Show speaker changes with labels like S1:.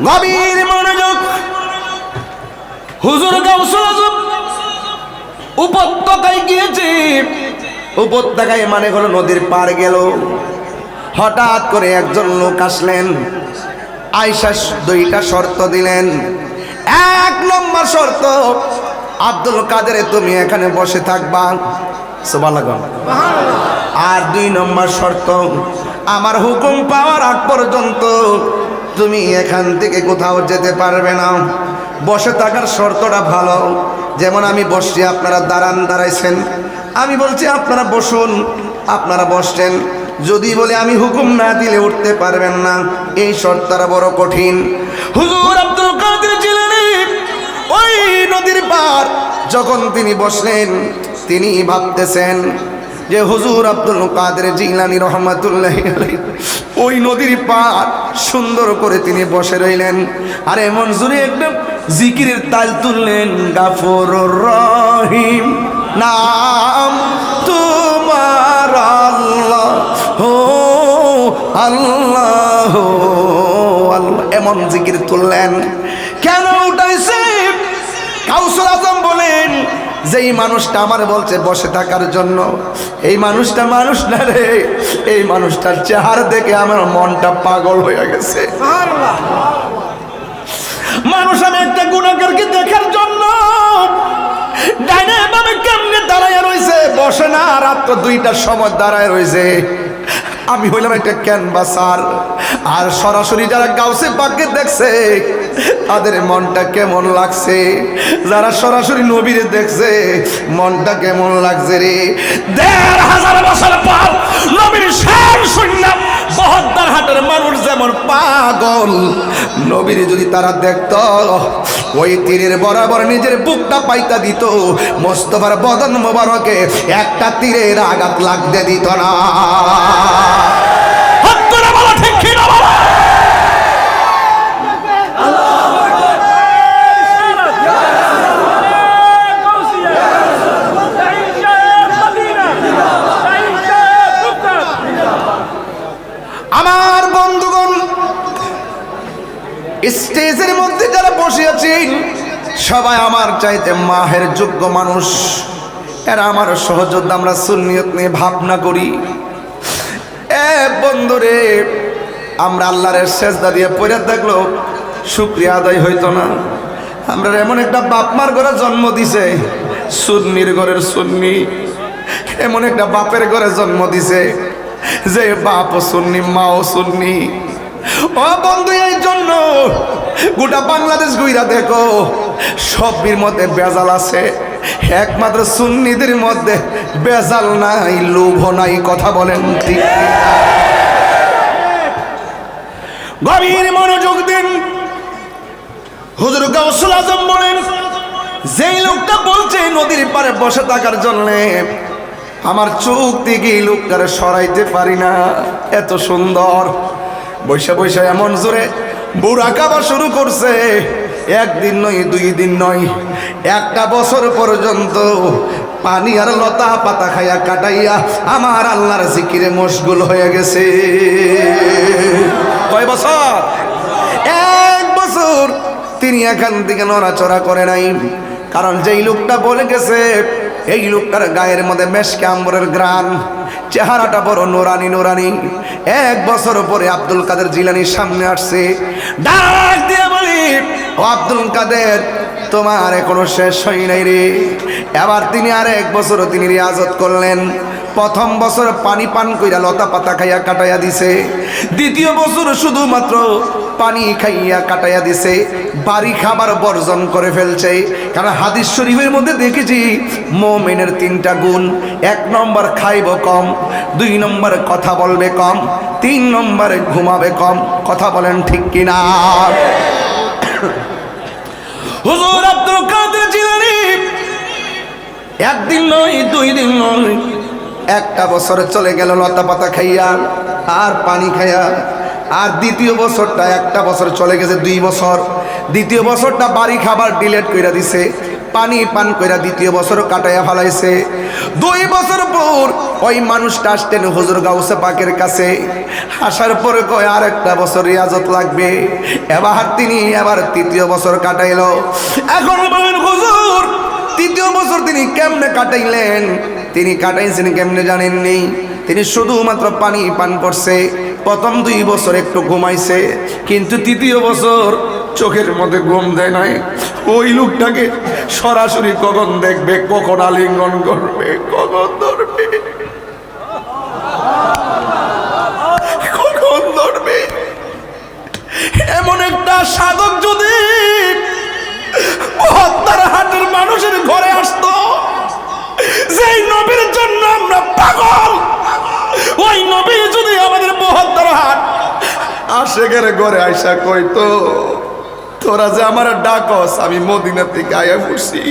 S1: গভীর মনোযোগ। হুজুর গাউসুল আজম উপত্যকায় গিয়েছে। উপত্যকায় মানে হলো নদীর পার গেল। হঠাৎ করে একজন লোক আসলেন, আয়েশা দুইটা শর্ত দিলেন। এক নম্বর শর্ত, আব্দুল কাদের তুমি এখানে বসে থাকবা, সুবহানাল্লাহ। আর দুই নম্বর শর্ত, আমার হুকুম পাওয়ার আগ পর্যন্ত তুমি এখান থেকে কোথাও যেতে পারবে না। বসে থাকার শর্তটা ভালো, যেমন আমি বসছি, আপনারা দাঁড়াইছেন, আমি বলছি আপনারা বসুন, আপনারা বসছেন। যদি বলে আমি হুকুম না দিলে উঠতে পারবেন না, এই শর্তটা বড় কঠিন। হুজুর আব্দুল কাদের জিলানী ওই নদীর পার যখন তিনি বসলেন, তিনি ভাবতেছেন যে হুজুর আব্দুল কাদের জিলানী রহমাতুল্লাহ আলাইহি ওই নদীর পার সুন্দর করে তিনি বসে রইলেন। আর এমন জোরে একটা জিকিরের তাল তুললেন, গাফুরুর রহিম নাম তোমার আল্লাহ হো আল্লাহ আল্লাহ, এমন জিকির তুললেন। কেন উঠাইছে? গাউসুল আজম বলেন, যেই মানুষটা আমার বলছে বসে থাকার জন্য, এই মানুষটা মানুষ না রে, এই মানুষটার চেহারা দেখে আমার মনটা পাগল হয়ে গেছে। মানুষ আমি একটা গুনাহগারকে দেখার জন্য ডাইনে বামে কেমনে দাঁড়ায় রয়েছে, বসে না, রাত 2টার সময় দাঁড়ায় রয়েছে। আমি হইলাম একটা ক্যানভাসার, আর সরাসরি যারা গাউসে পাককে দেখছে তাদের মনটা কেমন লাগছে, যারা সরাসরি নবীরে দেখছে মনটা কেমন লাগছে রে। 1500 বছর পর নবীর শান শুনলাম, বহদ্দার হাটের মানুষ যেমন পাগল, নবীরে যদি তারা দেখত ওই তীরের বরাবর নিজের বুকটা পাইতা দিত, মোস্তফার বদন মোবারকে একটা তীরের আঘাত লাগতে দিত না। আমার বন্ধুগণ, স্টেজের মধ্যে যারা বসে আছেন সবাই আমার চাইতে মাহের যোগ্য মানুষ, এরা আমার সহযোদ্ধা। আমরা সুন্নিয়ত নিয়ে ভাবনা করি। বন্ধুরে, আমরা আল্লাহর সেজদা দিয়ে পড়ে থাকলো শুকরিয়া আদায় হইতো না। আমরা এমন একটা বাপ মার ঘরে জন্ম দিছে, সুন্নির ঘরের সুন্নি, এমন একটা বাপের ঘরে জন্ম দিছে যে বাপও সুন্নি মাও সুন্নি। ও বন্ধু, এই জন্য গোটা বাংলাদেশ ঘুইরা দেখো, সবের মধ্যে বেজাল আছে, একমাত্র সুন্নিদের মধ্যে বেজাল নাই, লোভ নাই। কথা বলেন ঠিক? গভীর মনোযোগ দিন। হুজুর গাউসুল আজম বলেন, যেই লোকটা বলছে নদীর পারে বসে থাকার জন্যে, আমার চোখ থেকে এই লোকটারে সরাইতে পারি না। এত সুন্দর বৈশা বৈশা এমন জোরে বুড়া কাবা শুরু করছে, একদিন নয়, 2 দিন নয়, 1টা বছর পর্যন্ত পানি আর লতা পাতা খাইয়া কাটাইয়া আমার আল্লাহর জিকিরে মশগুল হয়ে গেছে। কয় বছর? 1 বছর তিনি এখান থেকে নড়াচড়া করে নাই। কারণ যেই লোকটা বলে গেছে, এই লোকটার গায়ের মধ্যে মেশকে আম্বরের গ্রান, চেহারাটা বড় নোরানি নোরানি। 1 বছর পরে আব্দুল কাদের জিলানির সামনে আসছে, ডাক দিয়ে বলি, ও আব্দুল কাদের, তোমার এখনো শেষ হয় নাই রে। এবার তিনি আর 1 বছরও তিনি রিয়াজত করলেন। প্রথম বছর পানি পান কইরা লতা পাতা খাইয়া কাটাইয়া দিছে, দ্বিতীয় বছর শুধুমাত্র পানি খাইয়া কাটাইয়া দিছে, বাড়ি খাবার বর্জন করে ফেলছে। কারণ হাদিস শরীফের মধ্যে দেখেছি মুমিনের 3টা গুণ। 1 নম্বর খাইব কম, 2 নম্বরে কথা বলবে কম, 3 নম্বরে ঘুমাবে কম। কথা বলেন ঠিক কিনা? হুজুর আব্দুল কাদের জিলানী 1 দিন নয়, 2 দিন নয়, 1টা বছর চলে গেল লতা পাতা খাইয়া আর পানি খাইয়া। আর দ্বিতীয় বছরটা, 1টা বছর চলে গেছে 2 বছর, দ্বিতীয় বছরটা বাড়ি খাবার ডিলেট কইরা দিছে, পানি পান কইরা দ্বিতীয় বছর কাটাইয়া ফেলাইছে। 2 বছর পর ওই মানুষটা আসতেন হুজুর গাউসে পাকের কাছে। আসার পরে কয় আর একটা বছর রিয়াজত লাগবে। এবার তিনি তৃতীয় বছর কাটাইলো। এখন বলেন হুজুর তৃতীয় বছর তিনি কেমনে কাটাইলেন? তিনি কাটাইছেন কেমনে জানেননি? তিনি শুধুমাত্র পানি পান করছে। প্রথম 2 বছর একটু ঘুমাইছে, কিন্তু তৃতীয় বছর চোখের মধ্যে ঘুম দেয় নাই। ওই লোকটাকে সরাসরি কখন দেখবে, কখন আলিঙ্গন করবে, কখন ধরবে, কখন ধরবে। এমন একটা সাধক যদি হত্যার হাটের মানুষের ঘরে আসতো, যেই নবীর জন্য আমরা পাগল, ওই নবী যদি আমাদের বহত্তর হাট আশেকের ঘরে আইসা কইতো তোরা যে আমার ডাকস, আমি মদিনা থেকে আয়া বসি,